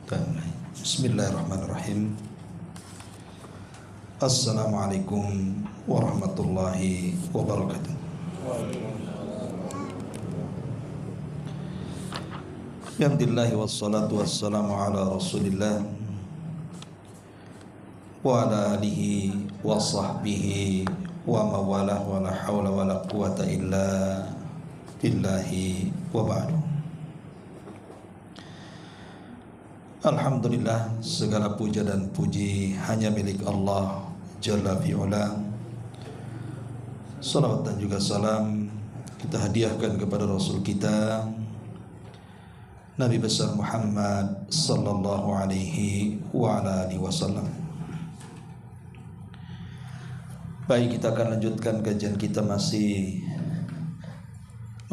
Bismillahirrahmanirrahim. Assalamualaikum warahmatullahi wabarakatuh. Alhamdulillah wassalatu wassalamu ala Rasulillah wa ala alihi wa sahbihi wa mawalah wa la hawla wa la quwata illa billahi wa ba'du. Alhamdulillah, segala puja dan puji hanya milik Allah Jalla fi'ula. Salawat dan juga salam kita hadiahkan kepada Rasul kita Nabi besar Muhammad sallallahu alaihi wa ala alihi wasallam. Baik, kita akan lanjutkan kajian kita masih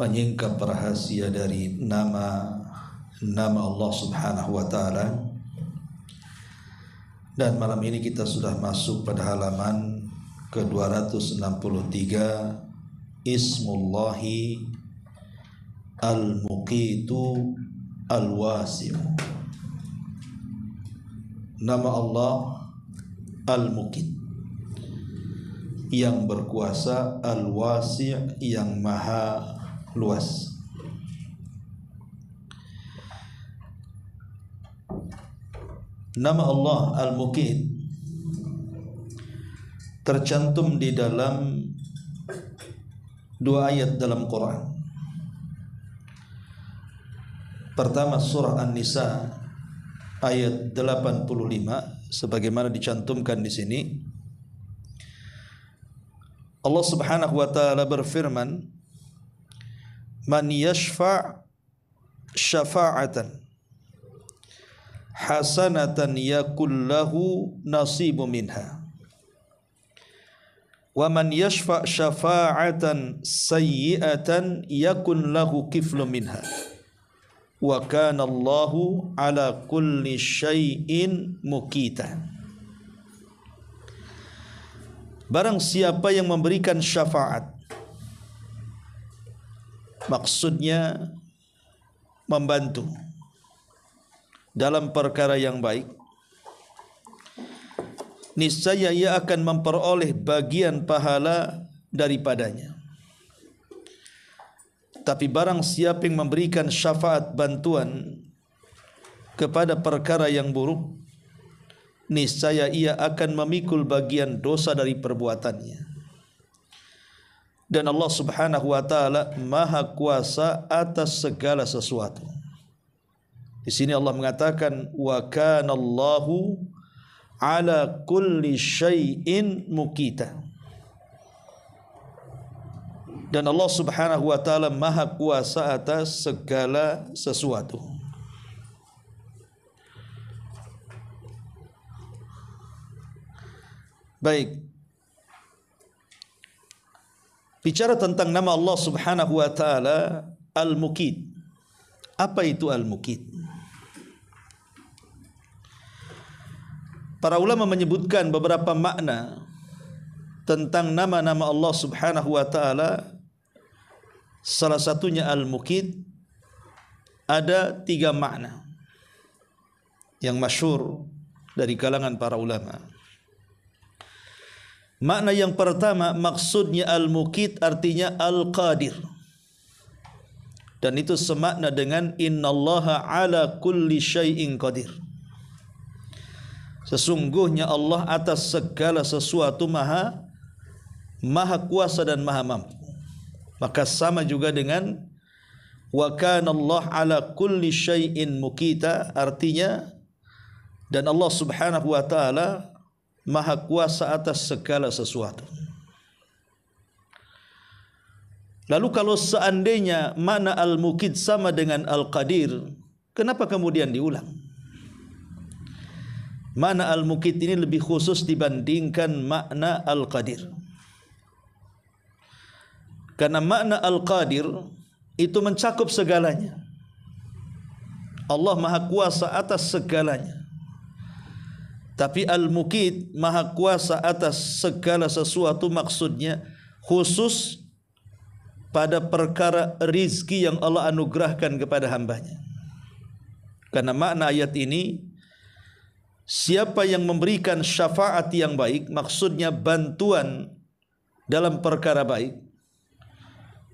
menyingkap rahasia dari nama Allah subhanahu wa ta'ala. Dan malam ini kita sudah masuk pada halaman ke-263, Ismullahi Al-Muqitu Al-Wasi'u. Nama Allah Al-Muqit, yang berkuasa, Al-Wasi', yang maha luas. Nama Allah Al-Muqit tercantum di dalam dua ayat dalam Quran. Pertama surah An-Nisa ayat 85 sebagaimana dicantumkan di sini. Allah Subhanahu wa taala berfirman, "Man yashfa' syafa'atan hasanatan yakul lahu nasibu minha wa man yashfa' syafa'atan sayyi'atan yakun lahu kiflu minha wa kana Allahu ala kulli syai'in muqita." Barang siapa yang memberikan syafaat, maksudnya membantu dalam perkara yang baik, niscaya ia akan memperoleh bagian pahala daripadanya. Tapi barang siapa yang memberikan syafaat bantuan kepada perkara yang buruk, niscaya ia akan memikul bagian dosa dari perbuatannya. Dan Allah Subhanahu wa taala Maha Kuasa atas segala sesuatu. Di sini Allah mengatakan wa kana Allahu ala kulli syai'in muqita. Dan Allah Subhanahu wa taala Maha Kuasa atas segala sesuatu. Baik. Bicara tentang nama Allah Subhanahu wa taala Al-Muqit. Apa itu Al-Muqit? Para ulama menyebutkan beberapa makna tentang nama-nama Allah Subhanahu wa taala. Salah satunya Al-Muqit. Ada 3 makna yang masyhur dari kalangan para ulama. Makna yang pertama, maksudnya Al-Muqit artinya Al-Qadir. Dan itu semakna dengan innallaha ala kulli syai'in qadir. Sesungguhnya Allah atas segala sesuatu maha kuasa dan maha mampu. Maka sama juga dengan wa kana Allah ala kulli syai'in muqita, artinya dan Allah Subhanahu wa taala maha kuasa atas segala sesuatu. Lalu kalau seandainya makna Al-Muqit sama dengan Al-Qadir, kenapa kemudian diulang? Makna Al-Muqit ini lebih khusus dibandingkan makna Al-Qadir. Karena makna Al-Qadir itu mencakup segalanya. Allah Maha Kuasa atas segalanya. Tapi Al-Muqit Maha Kuasa atas segala sesuatu, maksudnya khusus pada perkara rizki yang Allah anugerahkan kepada hambanya. Karena makna ayat ini, siapa yang memberikan syafaat yang baik, maksudnya bantuan dalam perkara baik.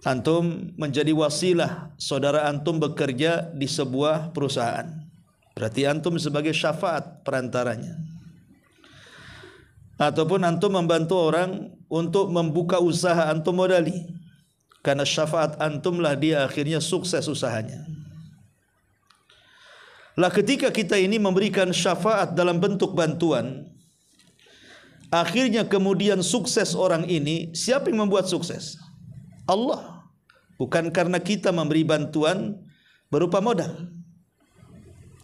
Antum menjadi wasilah saudara antum bekerja di sebuah perusahaan, berarti antum sebagai syafaat perantaranya. Ataupun antum membantu orang untuk membuka usaha antum modali, karena syafaat antumlah dia akhirnya sukses usahanya. Lah ketika kita ini memberikan syafaat dalam bentuk bantuan, akhirnya kemudian sukses orang ini, siapa yang membuat sukses? Allah. Bukan karena kita memberi bantuan berupa modal,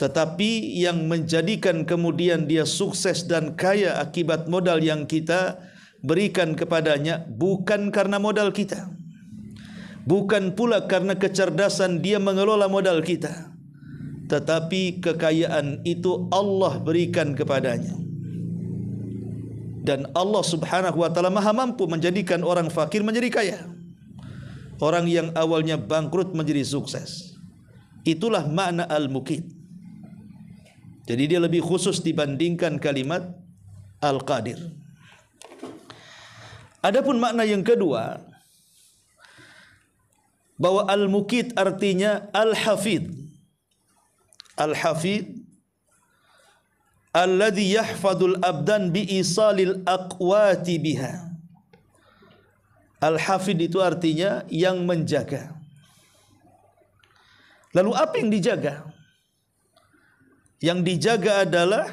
tetapi yang menjadikan kemudian dia sukses dan kaya akibat modal yang kita berikan kepadanya bukan karena modal kita, bukan pula karena kecerdasan dia mengelola modal kita, tetapi kekayaan itu Allah berikan kepadanya. Dan Allah subhanahu wa ta'ala maha mampu menjadikan orang fakir menjadi kaya, orang yang awalnya bangkrut menjadi sukses. Itulah makna al-mukit. Jadi dia lebih khusus dibandingkan kalimat al-qadir. Adapun makna yang kedua, bahwa al-mukit artinya al-hafid. Al-hafid alladhi yahfadul abdan bi'isalil aqwati biha. Al-hafid itu artinya yang menjaga. Lalu apa yang dijaga? Yang dijaga adalah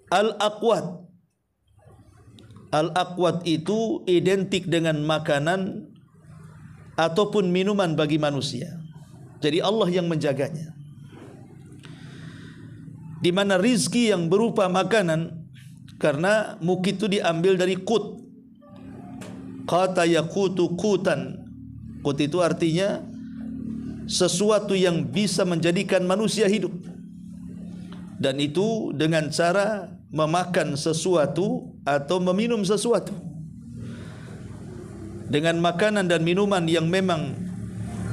al-aqwat. Al-aqwat itu identik dengan makanan ataupun minuman bagi manusia. Jadi Allah yang menjaganya. Di mana rizki yang berupa makanan, karena mukit itu diambil dari qut. Qata yaqutu qutan. Qut itu artinya sesuatu yang bisa menjadikan manusia hidup, dan itu dengan cara memakan sesuatu atau meminum sesuatu. Dengan makanan dan minuman yang memang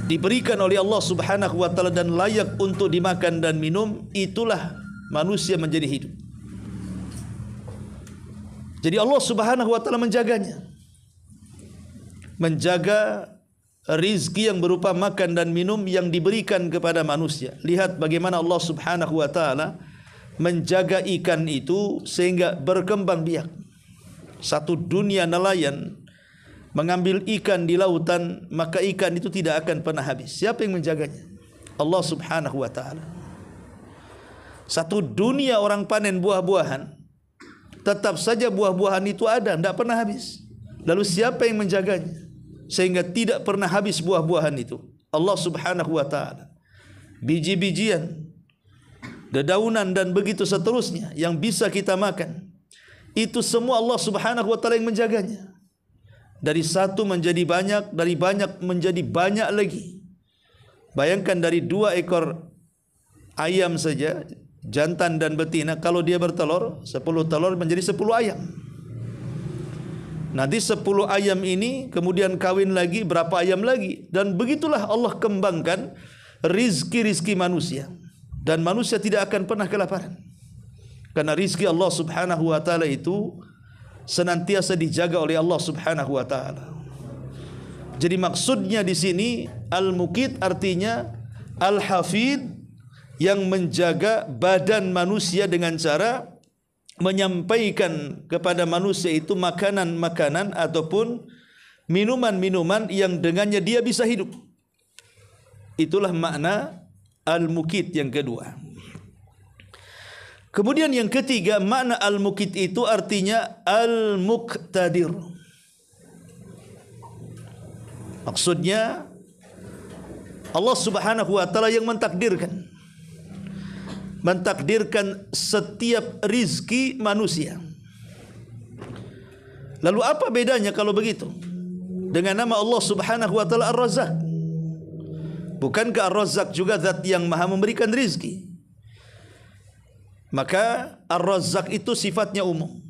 diberikan oleh Allah subhanahu wa ta'ala dan layak untuk dimakan dan minum, itulah manusia menjadi hidup. Jadi Allah subhanahu wa ta'ala menjaganya, menjaga rizki yang berupa makan dan minum yang diberikan kepada manusia. Lihat bagaimana Allah subhanahu wa ta'ala menjaga ikan itu sehingga berkembang biak. Satu dunia nelayan mengambil ikan di lautan, maka ikan itu tidak akan pernah habis. Siapa yang menjaganya? Allah subhanahu wa ta'ala. Satu dunia orang panen buah-buahan, tetap saja buah-buahan itu ada, tidak pernah habis. Lalu siapa yang menjaganya sehingga tidak pernah habis buah-buahan itu? Allah subhanahu wa ta'ala. Biji-bijian, dedaunan dan begitu seterusnya yang bisa kita makan, itu semua Allah subhanahu wa ta'ala yang menjaganya. Dari satu menjadi banyak, dari banyak menjadi banyak lagi. Bayangkan dari 2 ekor ayam saja, jantan dan betina, kalau dia bertelur, 10 telur menjadi 10 ayam. Nanti 10 ayam ini kemudian kawin lagi, berapa ayam lagi. Dan begitulah Allah kembangkan rizki-rizki manusia. Dan manusia tidak akan pernah kelaparan. Karena rizki Allah subhanahu wa ta'ala itu senantiasa dijaga oleh Allah subhanahu wa ta'ala. Jadi maksudnya di sini al-mukit artinya al-hafid, yang menjaga badan manusia dengan cara menyampaikan kepada manusia itu makanan-makanan ataupun minuman-minuman yang dengannya dia bisa hidup. Itulah makna al-mukit yang kedua. Kemudian yang ketiga, makna al-mukit itu artinya al-muqtadir. Maksudnya Allah subhanahu wa ta'ala yang mentakdirkan setiap rizki manusia. Lalu apa bedanya kalau begitu dengan nama Allah subhanahu wa ta'ala Ar-Razzaq? Bukankah Ar-Razzaq juga zat yang maha memberikan rizki? Maka Ar-Razzaq itu sifatnya umum,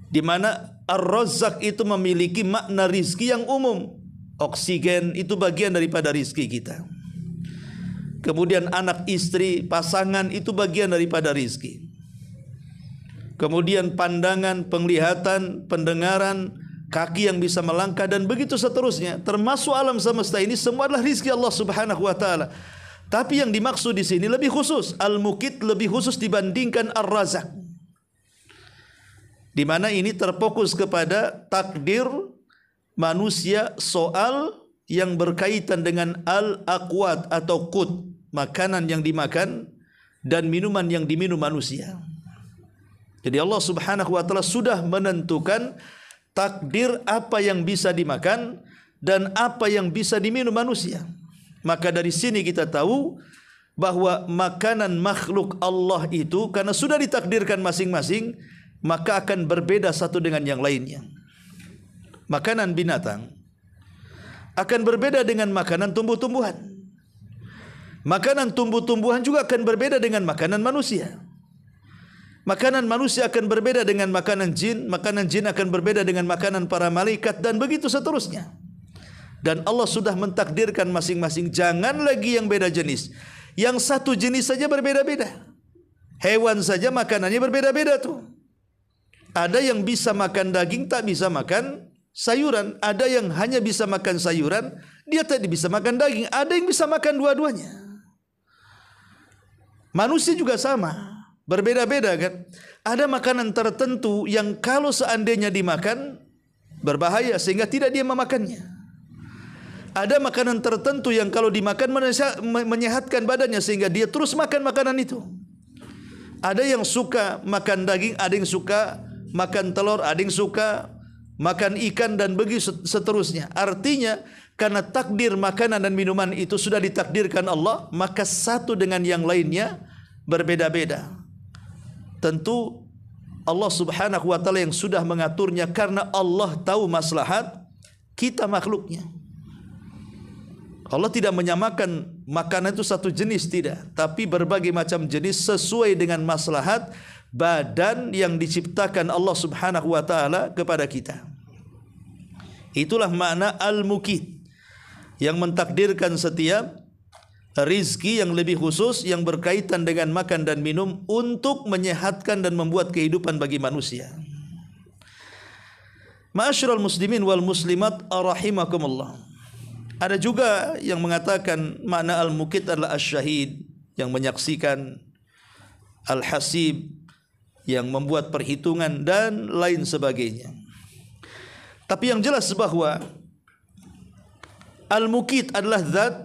di mana Ar-Razzaq itu memiliki makna rizki yang umum. Oksigen itu bagian daripada rizki kita. kemudian anak istri, pasangan itu bagian daripada rizki. Kemudian pandangan, penglihatan, pendengaran, kaki yang bisa melangkah dan begitu seterusnya. Termasuk alam semesta ini semua adalah rizki Allah Subhanahu wa taala. Tapi yang dimaksud di sini lebih khusus, Al-Muqit lebih khusus dibandingkan Ar-Razak. Di mana ini terfokus kepada takdir manusia soal yang berkaitan dengan al-aqwat atau qut, makanan yang dimakan dan minuman yang diminum manusia. Jadi Allah Subhanahu wa taala sudah menentukan takdir apa yang bisa dimakan dan apa yang bisa diminum manusia. Maka dari sini kita tahu bahwa makanan makhluk Allah itu karena sudah ditakdirkan masing-masing, maka akan berbeda satu dengan yang lainnya. Makanan binatang akan berbeda dengan makanan tumbuh-tumbuhan. Makanan tumbuh-tumbuhan juga akan berbeda dengan makanan manusia. Makanan manusia akan berbeda dengan makanan jin akan berbeda dengan makanan para malaikat dan begitu seterusnya. Dan Allah sudah mentakdirkan masing-masing, jangan lagi yang beda jenis. Yang satu jenis saja berbeda-beda. Hewan saja makanannya berbeda-beda tuh. Ada yang bisa makan daging, tak bisa makan sayuran. Ada yang hanya bisa makan sayuran, dia tak bisa makan daging. Ada yang bisa makan dua-duanya. Manusia juga sama. Berbeda-beda kan. Ada makanan tertentu yang kalau seandainya dimakan berbahaya sehingga tidak dia memakannya. Ada makanan tertentu yang kalau dimakan menyehatkan badannya sehingga dia terus makan makanan itu. Ada yang suka makan daging, ada yang suka makan telur, ada yang suka makan ikan dan begitu seterusnya. Artinya karena takdir makanan dan minuman itu sudah ditakdirkan Allah, maka satu dengan yang lainnya berbeda-beda. Tentu Allah Subhanahu wa taala yang sudah mengaturnya karena Allah tahu maslahat kita makhluknya. Allah tidak menyamakan makanan itu satu jenis, tidak, tapi berbagai macam jenis sesuai dengan maslahat badan yang diciptakan Allah Subhanahu wa taala kepada kita. Itulah makna Al-Muqit, yang mentakdirkan setiap rizki yang lebih khusus yang berkaitan dengan makan dan minum untuk menyehatkan dan membuat kehidupan bagi manusia. Ma'asyiral muslimin wal muslimat rahimakumullah. Ada juga yang mengatakan makna Al-Muqit adalah Asy-Syahid, yang menyaksikan, Al-Hasib, yang membuat perhitungan dan lain sebagainya. Tapi yang jelas bahwa Al-Muqit adalah zat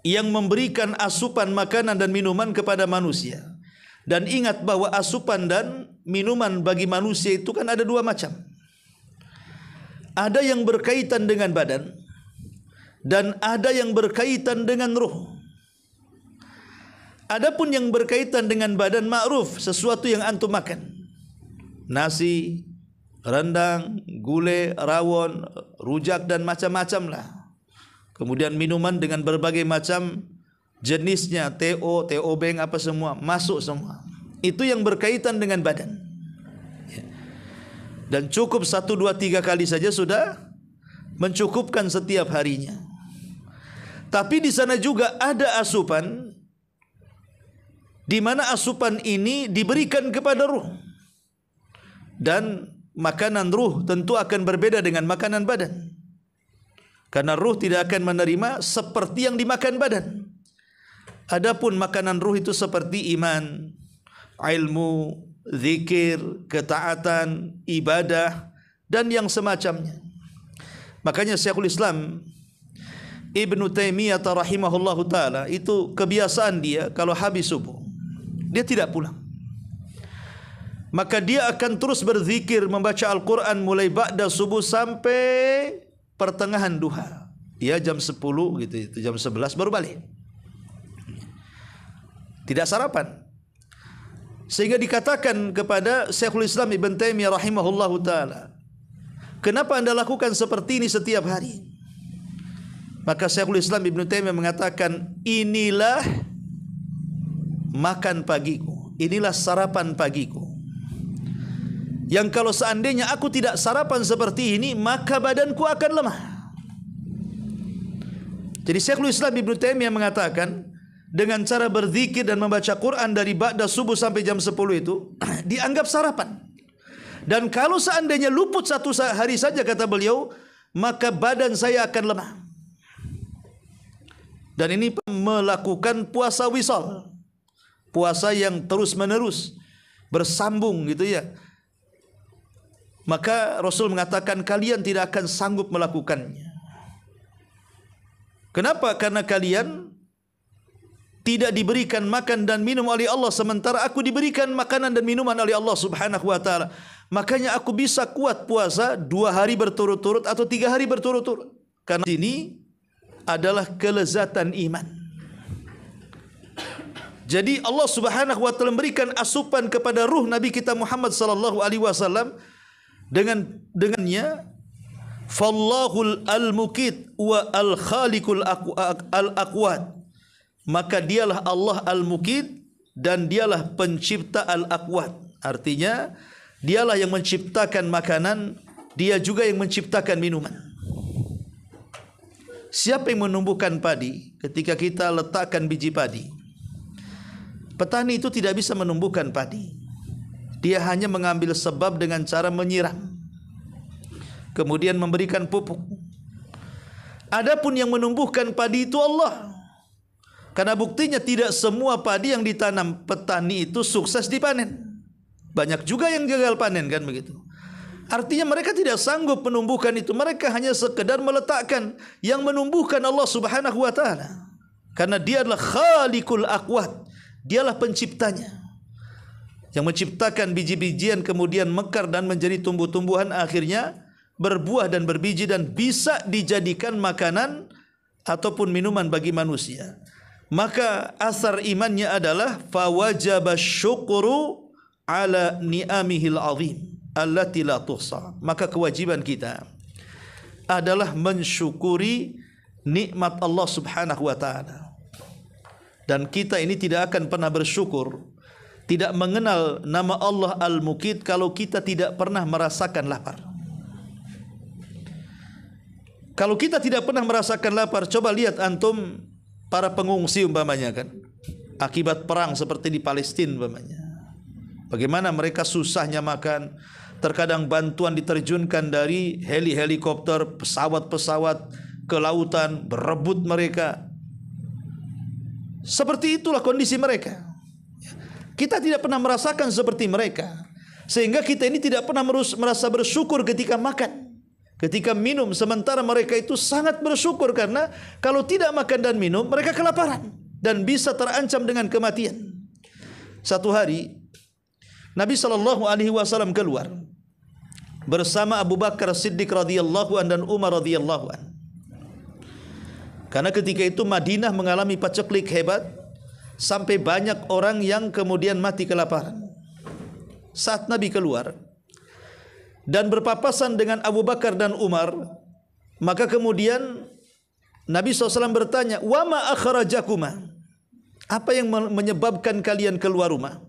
yang memberikan asupan makanan dan minuman kepada manusia. Dan ingat bahwa asupan dan minuman bagi manusia itu kan ada dua macam. Ada yang berkaitan dengan badan dan ada yang berkaitan dengan ruh. Adapun yang berkaitan dengan badan ma'ruf, sesuatu yang antum makan. Nasi, rendang, gulai, rawon, rujak dan macam-macam lah. Kemudian minuman dengan berbagai macam jenisnya, TO beng apa semua, masuk semua. Itu yang berkaitan dengan badan. Dan cukup 1, 2, 3 kali saja sudah mencukupkan setiap harinya. Tapi di sana juga ada asupan, di mana asupan ini diberikan kepada ruh. Dan makanan ruh tentu akan berbeda dengan makanan badan. Karena ruh tidak akan menerima seperti yang dimakan badan. Adapun makanan ruh itu seperti iman, ilmu, zikir, ketaatan, ibadah dan yang semacamnya. Makanya Syekhul Islam Ibnu Taimiyah rahimahullahu taala itu kebiasaan dia kalau habis subuh dia tidak pulang. Maka dia akan terus berzikir, membaca Al-Qur'an mulai ba'da subuh sampai pertengahan duha. Ya jam 10 gitu, jam 11 baru balik. Tidak sarapan. Sehingga dikatakan kepada Syekhul Islam Ibn Taimiyah rahimahullahu taala, kenapa Anda lakukan seperti ini setiap hari? Maka Syekhul Islam Ibn Taimiyah mengatakan, inilah makan pagiku, inilah sarapan pagiku. Yang kalau seandainya aku tidak sarapan seperti ini, maka badanku akan lemah. Jadi Syekhul Islam Ibnu Taimiyah mengatakan dengan cara berzikir dan membaca Quran dari ba'da subuh sampai jam 10 itu dianggap sarapan. Dan kalau seandainya luput satu hari saja, kata beliau, maka badan saya akan lemah. Dan ini melakukan puasa wisal, puasa yang terus menerus bersambung gitu ya. Maka Rasul mengatakan kalian tidak akan sanggup melakukannya. Kenapa? Karena kalian tidak diberikan makan dan minum oleh Allah, sementara aku diberikan makanan dan minuman oleh Allah Subhanahu wa taala. Makanya aku bisa kuat puasa 2 hari berturut-turut atau 3 hari berturut-turut. Karena ini adalah kelezatan iman. Jadi Allah Subhanahu wa taala memberikan asupan kepada ruh Nabi kita Muhammad sallallahu alaihi wasallam dengannya fallahul al-muqit wa al-khaliqul al-aqwat. Maka dialah Allah al-muqit dan dialah pencipta al-aqwat. Artinya dialah yang menciptakan makanan, dia juga yang menciptakan minuman. Siapa yang menumbuhkan padi? Ketika kita letakkan biji padi, petani itu tidak bisa menumbuhkan padi. Dia hanya mengambil sebab dengan cara menyiram, kemudian memberikan pupuk. Adapun yang menumbuhkan padi itu Allah. Karena buktinya tidak semua padi yang ditanam petani itu sukses dipanen. Banyak juga yang gagal panen, kan begitu. Artinya mereka tidak sanggup menumbuhkan itu. Mereka hanya sekedar meletakkan. Yang menumbuhkan Allah Subhanahu wa taala. Karena dia adalah khaliqul aqwat. Dialah penciptanya. Yang menciptakan biji-bijian kemudian mekar dan menjadi tumbuh-tumbuhan, akhirnya berbuah dan berbiji dan bisa dijadikan makanan ataupun minuman bagi manusia. Maka asar imannya adalah fawajaba syukru ala ni'amihil azim allati la tuhsa. Maka kewajiban kita adalah mensyukuri nikmat Allah Subhanahu wa taala. Dan kita ini tidak akan pernah bersyukur, tidak mengenal nama Allah Al-Muqit kalau kita tidak pernah merasakan lapar. Kalau kita tidak pernah merasakan lapar, coba lihat antum para pengungsi umpamanya, kan, akibat perang seperti di Palestina umpamanya. Bagaimana mereka susahnya makan. Terkadang bantuan diterjunkan dari helikopter, pesawat-pesawat ke lautan, berebut mereka. Seperti itulah kondisi mereka. Kita tidak pernah merasakan seperti mereka, sehingga kita ini tidak pernah merasa bersyukur ketika makan, ketika minum. Sementara mereka itu sangat bersyukur, karena kalau tidak makan dan minum mereka kelaparan dan bisa terancam dengan kematian. Satu hari Nabi SAW keluar bersama Abu Bakar Siddiq radhiyallahu an dan Umar radhiyallahu an. Karena ketika itu Madinah mengalami paceklik hebat, sampai banyak orang yang kemudian mati kelaparan. Saat Nabi keluar dan berpapasan dengan Abu Bakar dan Umar, maka kemudian Nabi SAW bertanya, "Wa ma akhrajakuma?" Apa yang menyebabkan kalian keluar rumah?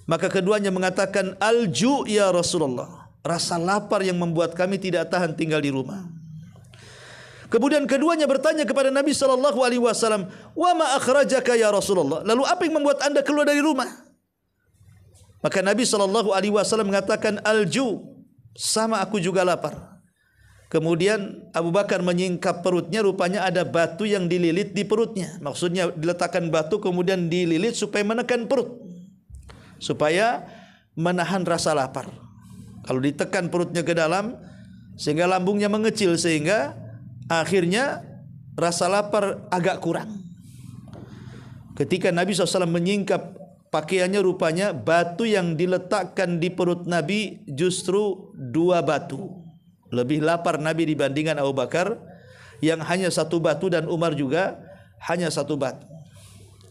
Maka keduanya mengatakan, "Al-ju' ya Rasulullah." Rasa lapar yang membuat kami tidak tahan tinggal di rumah. Kemudian keduanya bertanya kepada Nabi SAW, "Wa ma akhrajaka ya Rasulullah?" Lalu apa yang membuat anda keluar dari rumah? Maka Nabi SAW mengatakan, "Al-ju'." Sama aku juga lapar. Kemudian Abu Bakar menyingkap perutnya, rupanya ada batu yang dililit di perutnya. Maksudnya diletakkan batu kemudian dililit supaya menekan perut, supaya menahan rasa lapar. Kalau ditekan perutnya ke dalam sehingga lambungnya mengecil, sehingga akhirnya rasa lapar agak kurang. Ketika Nabi SAW menyingkap pakaiannya, rupanya batu yang diletakkan di perut Nabi justru 2 batu. Lebih lapar Nabi dibandingkan Abu Bakar yang hanya 1 batu, dan Umar juga hanya 1 batu.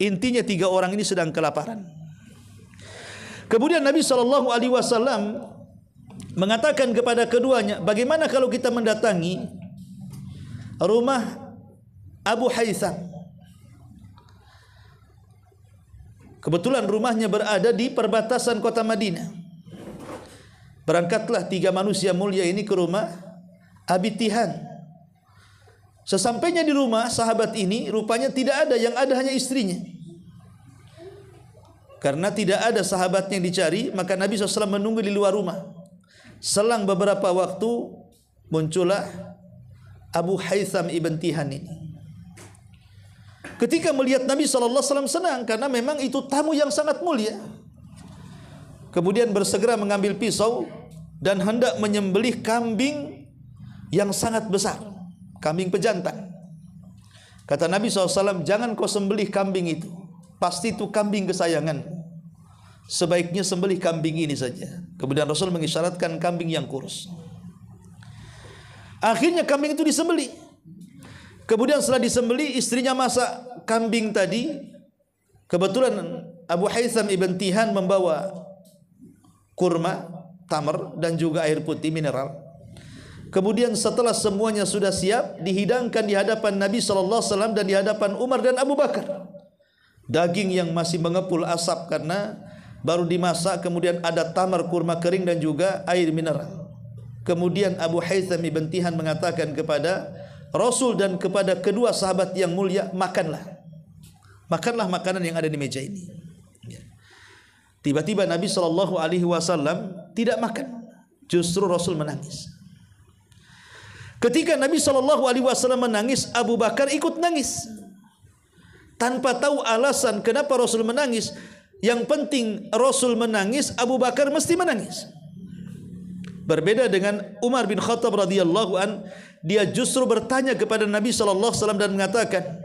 Intinya 3 orang ini sedang kelaparan. Kemudian Nabi SAW mengatakan kepada keduanya, "Bagaimana kalau kita mendatangi rumah Abu Haytham?" Kebetulan rumahnya berada di perbatasan kota Madinah. Berangkatlah 3 manusia mulia ini ke rumah Abi Tihan, Sesampainya di rumah sahabat ini, rupanya tidak ada, yang ada hanya istrinya. Karena tidak ada sahabat yang dicari, maka Nabi SAW menunggu di luar rumah. Selang beberapa waktu muncullah Abu Haytham ibn Tihan ini. Ketika melihat Nabi SAW senang, karena memang itu tamu yang sangat mulia. Kemudian bersegera mengambil pisau dan hendak menyembelih kambing yang sangat besar, kambing pejantan. Kata Nabi SAW, jangan kau sembelih kambing itu, pasti itu kambing kesayangan. Sebaiknya sembelih kambing ini saja. Kemudian Rasul mengisyaratkan kambing yang kurus. Akhirnya kambing itu disembelih. Kemudian setelah disembelih, istrinya masak kambing tadi. Kebetulan Abu Haytham ibn Tihan membawa kurma, tamar, dan juga air putih mineral. Kemudian setelah semuanya sudah siap, dihidangkan di hadapan Nabi SAW dan di hadapan Umar dan Abu Bakar. Daging yang masih mengepul asap karena baru dimasak, kemudian ada tamar, kurma kering, dan juga air mineral. Kemudian Abu Haytham ibn Tihan mengatakan kepada Rasul dan kepada kedua sahabat yang mulia, makanlah. Makanlah makanan yang ada di meja ini. Tiba-tiba Nabi SAW tidak makan. Justru Rasul menangis. Ketika Nabi SAW menangis, Abu Bakar ikut nangis. Tanpa tahu alasan kenapa Rasul menangis. Yang penting Rasul menangis, Abu Bakar mesti menangis. Berbeda dengan Umar bin Khattab radhiyallahu an, dia justru bertanya kepada Nabi SAW dan mengatakan,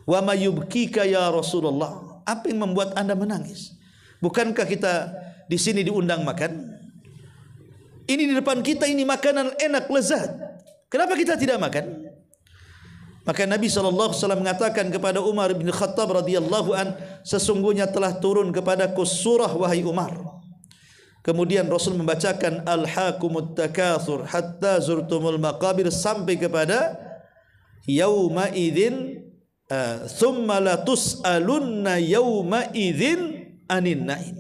"Wa ma yubkika ya Rasulullah?" Apa yang membuat Anda menangis? Bukankah kita di sini diundang makan? Ini di depan kita, ini makanan enak, lezat. Kenapa kita tidak makan? Maka Nabi SAW mengatakan kepada Umar bin Khattab radhiyallahu an, sesungguhnya telah turun kepadaku surah wahai Umar. Kemudian Rasul membacakan Alhaakumut takatsur hatta zurtumul maqabir sampai kepada yauma idzin thumma la tus'alunna yauma idzin anin na'im.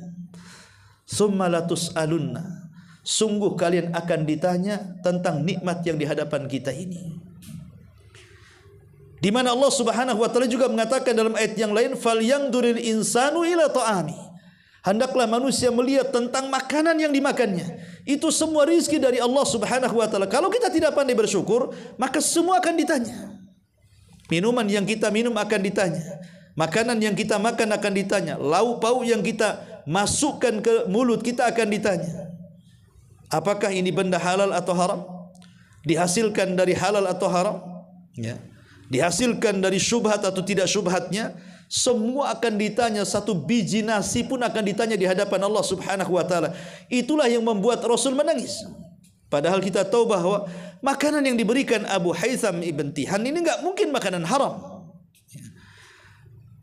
Thumma la tus'alunna, sungguh kalian akan ditanya tentang nikmat yang di hadapan kita ini. Di mana Allah Subhanahu wa taala juga mengatakan dalam ayat yang lain, falyanzuril insanu ila ta'ami. Hendaklah manusia melihat tentang makanan yang dimakannya. Itu semua rizki dari Allah Subhanahu wa taala. Kalau kita tidak pandai bersyukur, maka semua akan ditanya. Minuman yang kita minum akan ditanya. Makanan yang kita makan akan ditanya. Lauk pauk yang kita masukkan ke mulut kita akan ditanya. Apakah ini benda halal atau haram? Dihasilkan dari halal atau haram? Ya. Dihasilkan dari syubhat atau tidak syubhatnya? Semua akan ditanya. Satu biji nasi pun akan ditanya di hadapan Allah Subhanahu wa taala. Itulah yang membuat Rasul menangis. Padahal kita tahu bahwa makanan yang diberikan Abu Haytham ibn Tihan ini enggak mungkin makanan haram.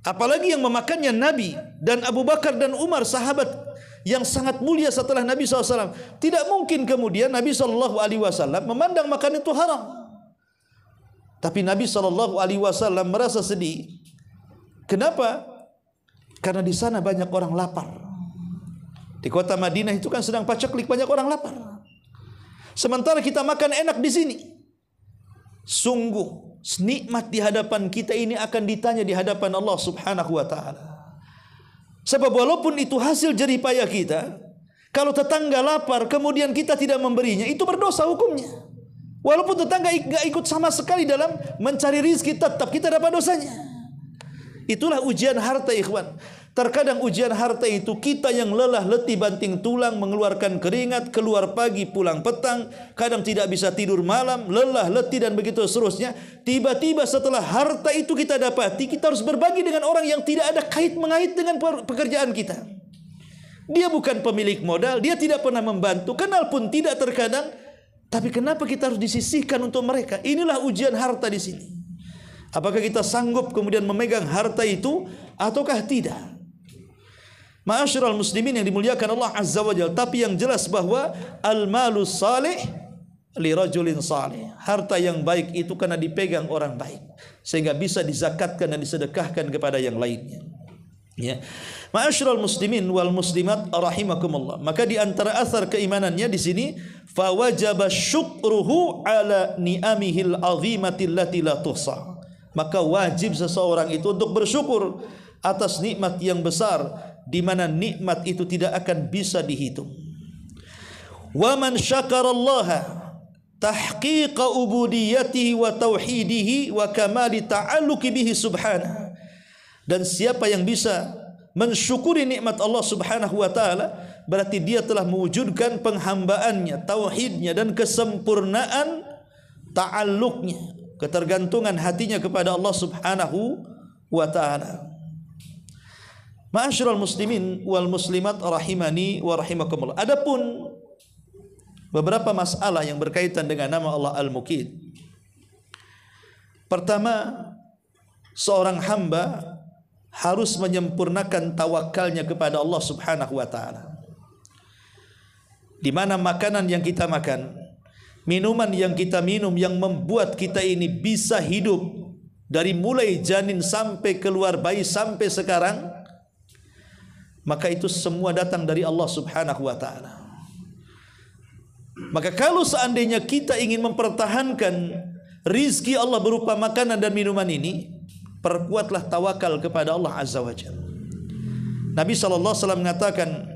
Apalagi yang memakannya Nabi dan Abu Bakar dan Umar, sahabat yang sangat mulia setelah Nabi SAW. Tidak mungkin kemudian Nabi SAW memandang makanan itu haram. Tapi Nabi SAW merasa sedih. Kenapa? Karena di sana banyak orang lapar. Di kota Madinah itu kan sedang paceklik, banyak orang lapar. Sementara kita makan enak di sini. Sungguh nikmat di hadapan kita ini akan ditanya di hadapan Allah Subhanahu wa taala. Sebab walaupun itu hasil jerih payah kita, kalau tetangga lapar kemudian kita tidak memberinya, itu berdosa hukumnya. Walaupun tetangga tidak ikut sama sekali dalam mencari rizki, tetap kita dapat dosanya. Itulah ujian harta, ikhwan. Terkadang ujian harta itu kita yang lelah letih banting tulang, mengeluarkan keringat, keluar pagi pulang petang, kadang tidak bisa tidur malam, lelah letih dan begitu seterusnya. Tiba-tiba setelah harta itu kita dapati, kita harus berbagi dengan orang yang tidak ada kait mengait dengan pekerjaan kita. Dia bukan pemilik modal, dia tidak pernah membantu, kenal pun tidak terkadang. Tapi kenapa kita harus disisihkan untuk mereka? Inilah ujian harta di sini. Apakah kita sanggup kemudian memegang harta itu ataukah tidak? Ma'asyiral muslimin yang dimuliakan Allah Azza wa Jalla. Tapi yang jelas bahwa al-malus salih li rajulin salih. Harta yang baik itu karena dipegang orang baik, sehingga bisa dizakatkan dan disedekahkan kepada yang lainnya. Ya. Ma'asyiral muslimin wal muslimat rahimakumullah. Maka di antara asar keimanannya di sini fa wajaba syukruhu ala ni'amihil azimati allati la tuhsa. Maka wajib seseorang itu untuk bersyukur atas nikmat yang besar di mana nikmat itu tidak akan bisa dihitung. Wa man syakarallaha tahqiqa ubudiyatihi wa tauhidihi wa kamali ta'alluqi bihi subhanahu. Dan siapa yang bisa mensyukuri nikmat Allah Subhanahu wa taala, berarti dia telah mewujudkan penghambaannya, tauhidnya dan kesempurnaan ta'alluqnya, ketergantungan hatinya kepada Allah Subhanahu wa taala. Ma'asyiral muslimin wal muslimat rahimani wa rahimakumullah. Adapun beberapa masalah yang berkaitan dengan nama Allah Al-Muqit. Pertama, seorang hamba harus menyempurnakan tawakalnya kepada Allah Subhanahu wa taala. Di mana makanan yang kita makan, minuman yang kita minum yang membuat kita ini bisa hidup dari mulai janin sampai keluar bayi sampai sekarang, maka itu semua datang dari Allah Subhanahu wa taala. Maka kalau seandainya kita ingin mempertahankan rizki Allah berupa makanan dan minuman ini, perkuatlah tawakal kepada Allah Azza wa Jalla. Nabi SAW mengatakan,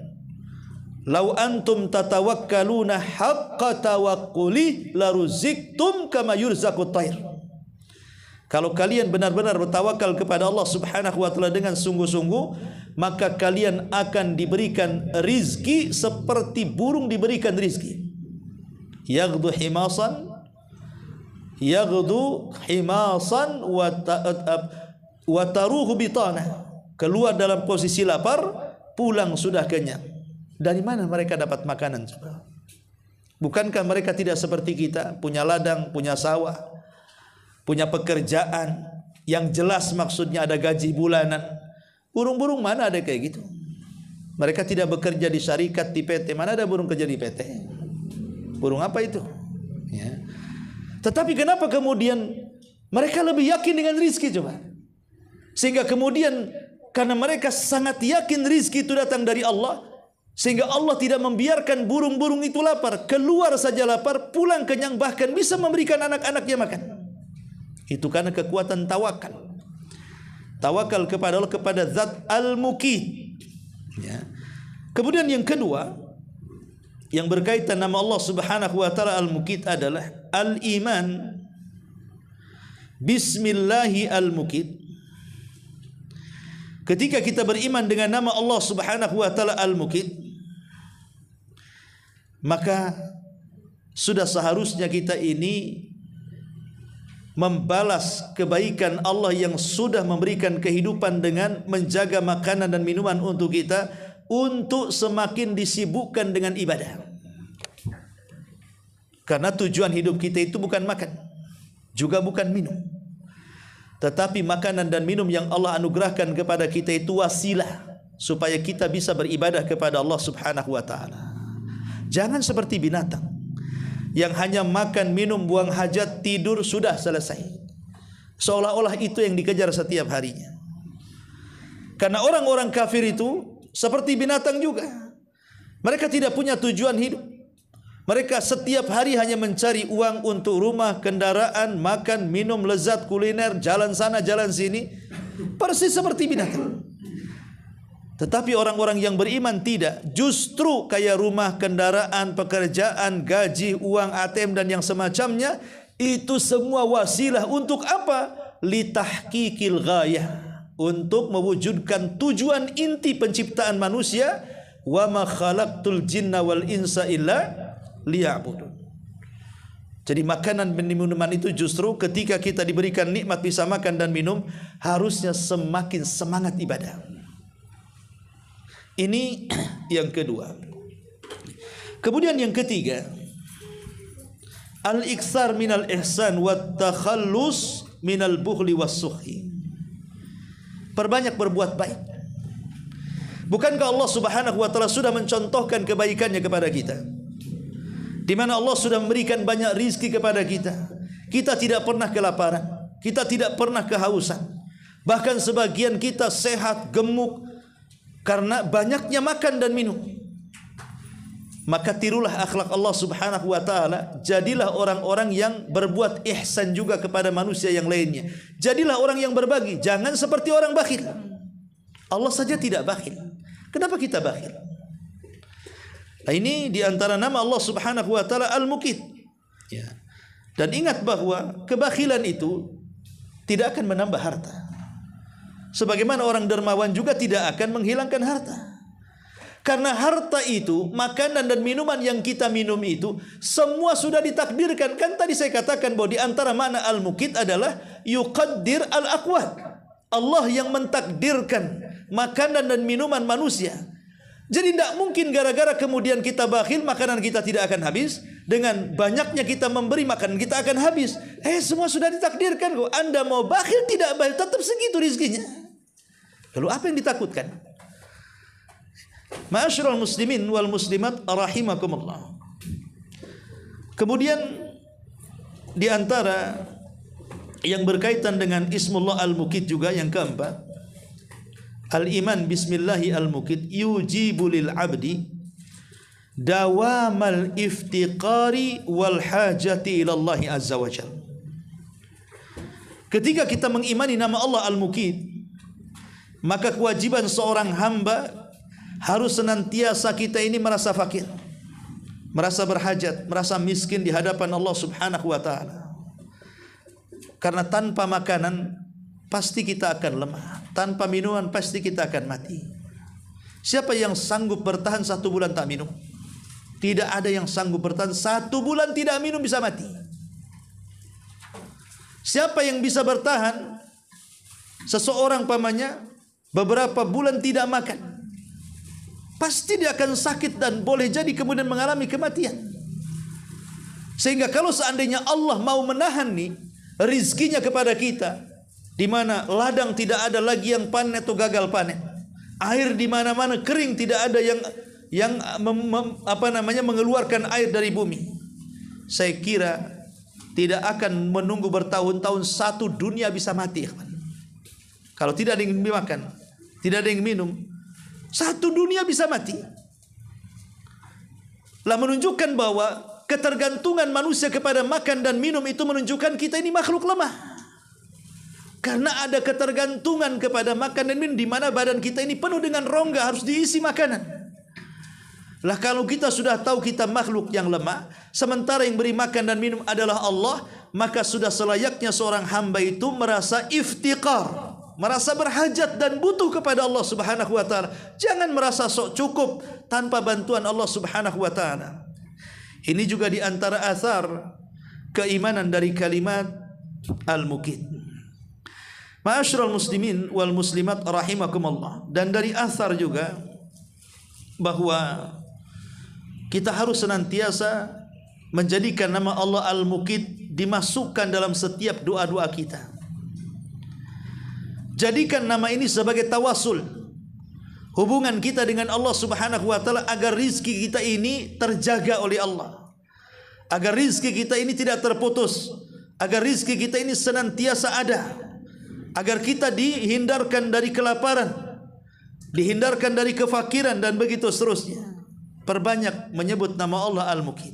"Lau antum tatawakkaluna haqqa tawakkuli laruziktum kama yurzaqut thair." Kalau kalian benar-benar bertawakal kepada Allah Subhanahu wa taala dengan sungguh-sungguh, maka kalian akan diberikan rizki seperti burung diberikan rizki. Yaghdu himasan wa taruhu bitana. Keluar dalam posisi lapar, pulang sudah kenyang. Dari mana mereka dapat makanan coba? Bukankah mereka tidak seperti kita, punya ladang, punya sawah, punya pekerjaan yang jelas maksudnya ada gaji bulanan? Burung-burung mana ada kayak gitu? Mereka tidak bekerja di syarikat, di PT. Mana ada burung kerja di PT? Burung apa itu? Ya. Tetapi kenapa kemudian mereka lebih yakin dengan rizki coba? Sehingga kemudian karena mereka sangat yakin rizki itu datang dari Allah, sehingga Allah tidak membiarkan burung-burung itu lapar. Keluar saja lapar, pulang kenyang, bahkan bisa memberikan anak-anaknya makan. Itu karena kekuatan tawakal. Tawakal kepada Allah, kepada Zat Al-Muqit. Ya. Kemudian yang kedua, yang berkaitan nama Allah Subhanahu wa taala Al-Muqit adalah al-iman bismillahi al-Muqit. Ketika kita beriman dengan nama Allah Subhanahu wa taala Al-Muqit, maka sudah seharusnya kita ini membalas kebaikan Allah yang sudah memberikan kehidupan dengan menjaga makanan dan minuman untuk kita, untuk semakin disibukkan dengan ibadah. Karena tujuan hidup kita itu bukan makan, juga bukan minum, tetapi makanan dan minum yang Allah anugerahkan kepada kita itu wasilah supaya kita bisa beribadah kepada Allah Subhanahu wa taala. Jangan seperti binatang yang hanya makan, minum, buang hajat, tidur, sudah selesai. Seolah-olah itu yang dikejar setiap harinya. Karena orang-orang kafir itu seperti binatang juga. Mereka tidak punya tujuan hidup. Mereka setiap hari hanya mencari uang untuk rumah, kendaraan, makan, minum, lezat, kuliner, jalan sana, jalan sini. Persis seperti binatang. Tetapi orang-orang yang beriman tidak. Justru kayak rumah, kendaraan, pekerjaan, gaji, uang, ATM dan yang semacamnya, itu semua wasilah untuk apa? Litahqiqil ghayah. Untuk mewujudkan tujuan inti penciptaan manusia. Wa ma khalaqtul jinna wal insa illa liya'budun. Jadi makanan dan minuman itu justru ketika kita diberikan nikmat bisa makan dan minum, harusnya semakin semangat ibadah. Ini yang kedua. Kemudian yang ketiga, al-iksar minal ihsan wat takhallus minal bukhli was sukhi. Perbanyak berbuat baik. Bukankah Allah Subhanahu wa taala sudah mencontohkan kebaikannya kepada kita? Di mana Allah sudah memberikan banyak rizki kepada kita. Kita tidak pernah kelaparan, kita tidak pernah kehausan. Bahkan sebagian kita sehat, gemuk, karena banyaknya makan dan minum. Maka tirulah akhlak Allah Subhanahu wa taala, jadilah orang-orang yang berbuat ihsan juga kepada manusia yang lainnya. Jadilah orang yang berbagi, jangan seperti orang bakhil. Allah saja tidak bakhil. Kenapa kita bakhil? Nah, ini di antara nama Allah Subhanahu wa taala Al-Muqit. Ya. Dan ingat bahwa kebakhilan itu tidak akan menambah harta. Sebagaimana orang dermawan juga tidak akan menghilangkan harta. Karena harta itu, makanan dan minuman yang kita minum itu semua sudah ditakdirkan. Kan tadi saya katakan bahwa di antara makna al-muqit adalah yuqaddir al-aqwat. Allah yang mentakdirkan makanan dan minuman manusia. Jadi tidak mungkin gara-gara kemudian kita bakhil, makanan kita tidak akan habis. Dengan banyaknya kita memberi, makanan kita akan habis. Semua sudah ditakdirkan kok. Anda mau bakhil tidak bakhil, tetap segitu rizkinya. Lalu apa yang ditakutkan? Ma'asyiral muslimin wal muslimat rahimakumullah. Kemudian di antara yang berkaitan dengan Ismullah Al-Muqit juga yang keempat, al-iman bismillahi al-muqit yujibu lil abdi dawamal iftiqari wal hajati ila Allah azza wa jalla. Ketika kita mengimani nama Allah Al-Muqit, maka kewajiban seorang hamba harus senantiasa kita ini merasa fakir, merasa berhajat, merasa miskin di hadapan Allah Subhanahu wa taala. Karena tanpa makanan pasti kita akan lemah, tanpa minuman pasti kita akan mati. Siapa yang sanggup bertahan 1 bulan tak minum? Tidak ada yang sanggup bertahan 1 bulan tidak minum bisa mati. Siapa yang bisa bertahan seseorang pamannya beberapa bulan tidak makan? Pasti dia akan sakit dan boleh jadi kemudian mengalami kematian. Sehingga kalau seandainya Allah mau menahan nih rizkinya kepada kita, di mana ladang tidak ada lagi yang panen atau gagal panen, air di mana-mana kering, tidak ada yang mengeluarkan air dari bumi, saya kira tidak akan menunggu bertahun-tahun 1 dunia bisa mati. Kalau tidak ada yang makan, tidak ada yang minum, 1 dunia bisa mati. Lah menunjukkan bahwa ketergantungan manusia kepada makan dan minum itu menunjukkan kita ini makhluk lemah. Karena ada ketergantungan kepada makan dan minum, di mana badan kita ini penuh dengan rongga, harus diisi makanan. Lah kalau kita sudah tahu kita makhluk yang lemah, sementara yang beri makan dan minum adalah Allah, maka sudah selayaknya seorang hamba itu merasa iftiqar, merasa berhajat dan butuh kepada Allah Subhanahu wa taala. Jangan merasa sok cukup tanpa bantuan Allah Subhanahu wa taala. Ini juga di antara athar keimanan dari kalimat al-muqit. Ma'asyiral muslimin wal muslimat rahimakumullah. Dan dari athar juga bahwa kita harus senantiasa menjadikan nama Allah Al-Muqit dimasukkan dalam setiap doa-doa kita. Jadikan nama ini sebagai tawasul, hubungan kita dengan Allah Subhanahu wa taala, agar rizki kita ini terjaga oleh Allah, agar rizki kita ini tidak terputus, agar rizki kita ini senantiasa ada, agar kita dihindarkan dari kelaparan, dihindarkan dari kefakiran, dan begitu seterusnya. Perbanyak menyebut nama Allah Al-Muqit.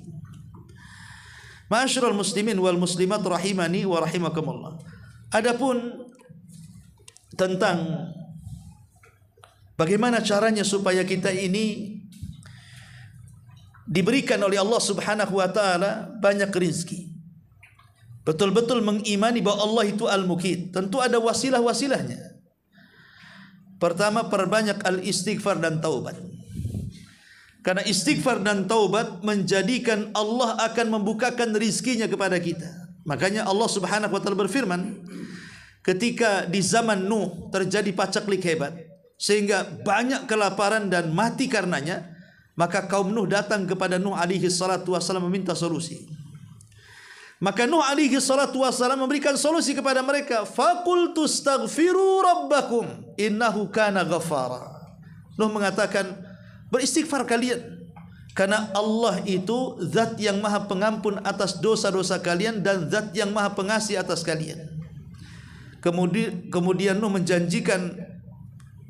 Ma'asyiral muslimin wal muslimat rahimani wa rahimakumullah. Adapun tentang bagaimana caranya supaya kita ini diberikan oleh Allah Subhanahu wa taala banyak rezeki, betul-betul mengimani bahwa Allah itu Al-Muqit, tentu ada wasilah-wasilahnya. Pertama, perbanyak al-istighfar dan taubat. Karena istighfar dan taubat menjadikan Allah akan membukakan rizkinya kepada kita. Makanya Allah Subhanahu wa taala berfirman, ketika di zaman Nuh terjadi pacaklik hebat sehingga banyak kelaparan dan mati karenanya, maka kaum Nuh datang kepada Nuh alaihi salatu wasallam meminta solusi. Maka Nuh alaihi salatu wasallam memberikan solusi kepada mereka. Faqultu astaghfiru rabbakum innahu kana ghaffara. Nuh mengatakan, beristighfar kalian, karena Allah itu zat yang maha pengampun atas dosa-dosa kalian dan zat yang maha pengasih atas kalian. Kemudian Nuh menjanjikan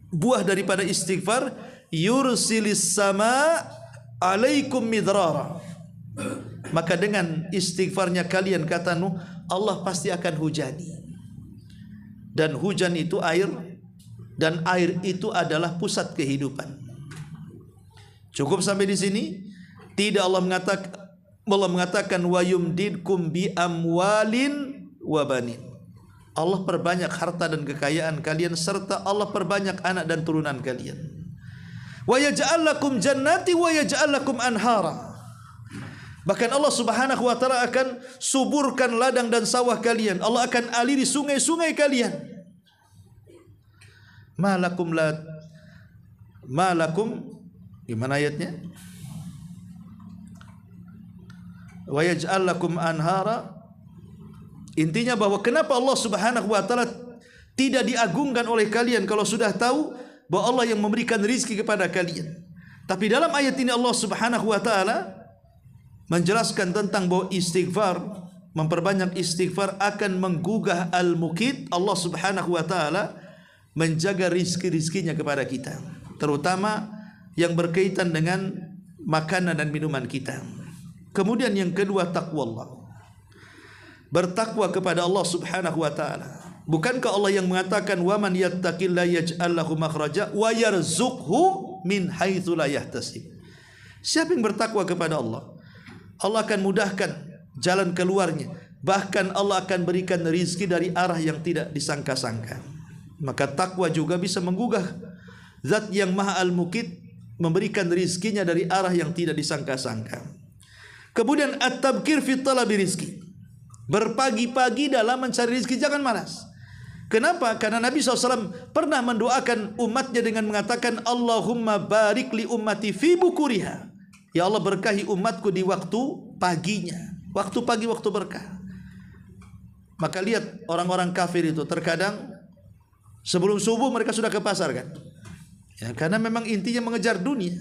buah daripada istighfar, yursilis sama alaikum midrara. Maka dengan istighfarnya kalian, kata Nuh, Allah pasti akan hujani. Dan hujan itu air, dan air itu adalah pusat kehidupan. Cukup sampai di sini? Tidak. Allah mengatakan wa yumdidkum bi amwalin wa banin. Allah perbanyak harta dan kekayaan kalian, serta Allah perbanyak anak dan turunan kalian. Wa yaj'al lakum jannati wa yaj'al lakum anhara. Bahkan Allah Subhanahu wa taala akan suburkan ladang dan sawah kalian. Allah akan aliri sungai-sungai kalian. Malakum gimana ayatnya? Wa yaj'al lakum anhara. Intinya bahwa kenapa Allah Subhanahu wa taala tidak diagungkan oleh kalian kalau sudah tahu bahwa Allah yang memberikan rizki kepada kalian. Tapi dalam ayat ini Allah Subhanahu wa taala menjelaskan tentang bahwa istighfar, memperbanyak istighfar akan menggugah al-mukit. Allah Subhanahu wa taala menjaga rizki-rizkinya kepada kita, terutama yang berkaitan dengan makanan dan minuman kita. Kemudian yang kedua, taqwallah. Bertakwa kepada Allah Subhanahu wa taala. Bukankah Allah yang mengatakan wa man yattaqillaha yaj'al lahu makhraja wa yarzuqhu min haitsu la yahtasib. Siapa yang bertakwa kepada Allah, Allah akan mudahkan jalan keluarnya. Bahkan Allah akan berikan rizki dari arah yang tidak disangka-sangka. Maka takwa juga bisa menggugah Zat yang Maha Al-Mukit, memberikan rizkinya dari arah yang tidak disangka-sangka. Kemudian at-tabkir fi talabi rizki. Berpagi-pagi dalam mencari rizki, jangan malas. Kenapa? Karena Nabi SAW pernah mendoakan umatnya dengan mengatakan, Allahumma barik li ummati fi bukuriha. Ya Allah, berkahi umatku di waktu paginya. Waktu pagi, waktu berkah. Maka lihat orang-orang kafir itu terkadang sebelum subuh mereka sudah ke pasar kan? Ya, karena memang intinya mengejar dunia.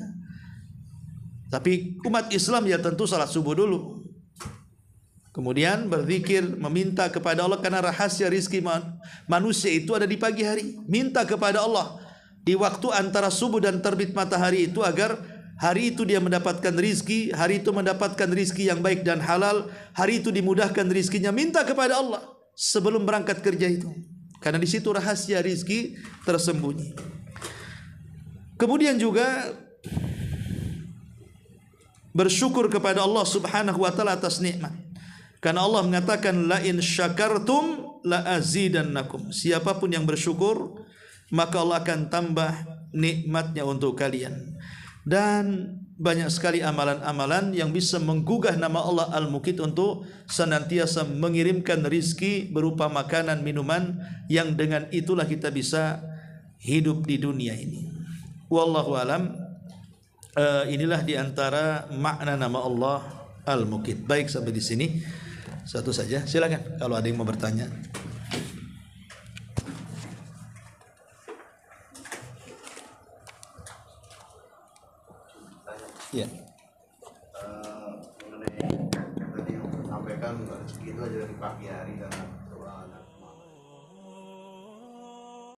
Tapi umat Islam ya tentu salat subuh dulu. Kemudian berzikir, meminta kepada Allah, karena rahasia rizki manusia itu ada di pagi hari. Minta kepada Allah di waktu antara subuh dan terbit matahari itu, agar hari itu dia mendapatkan rizki, hari itu mendapatkan rizki yang baik dan halal, hari itu dimudahkan rizkinya. Minta kepada Allah sebelum berangkat kerja itu, karena di situ rahasia rizki tersembunyi. Kemudian juga bersyukur kepada Allah Subhanahu wa taala atas nikmat. Karena Allah mengatakan la in syakartum la azidannakum. Siapapun yang bersyukur, maka Allah akan tambah nikmatnya untuk kalian. Dan banyak sekali amalan-amalan yang bisa menggugah nama Allah Al-Mukit untuk senantiasa mengirimkan rizki berupa makanan, minuman, yang dengan itulah kita bisa hidup di dunia ini. Wallahu alam. Inilah diantara makna nama Allah Al-Mukit. Baik, sampai di sini satu saja. Silakan kalau ada yang mau bertanya. Ya. Mengenai tadi yang sampaikan segitu aja dari pagi hari dan doa.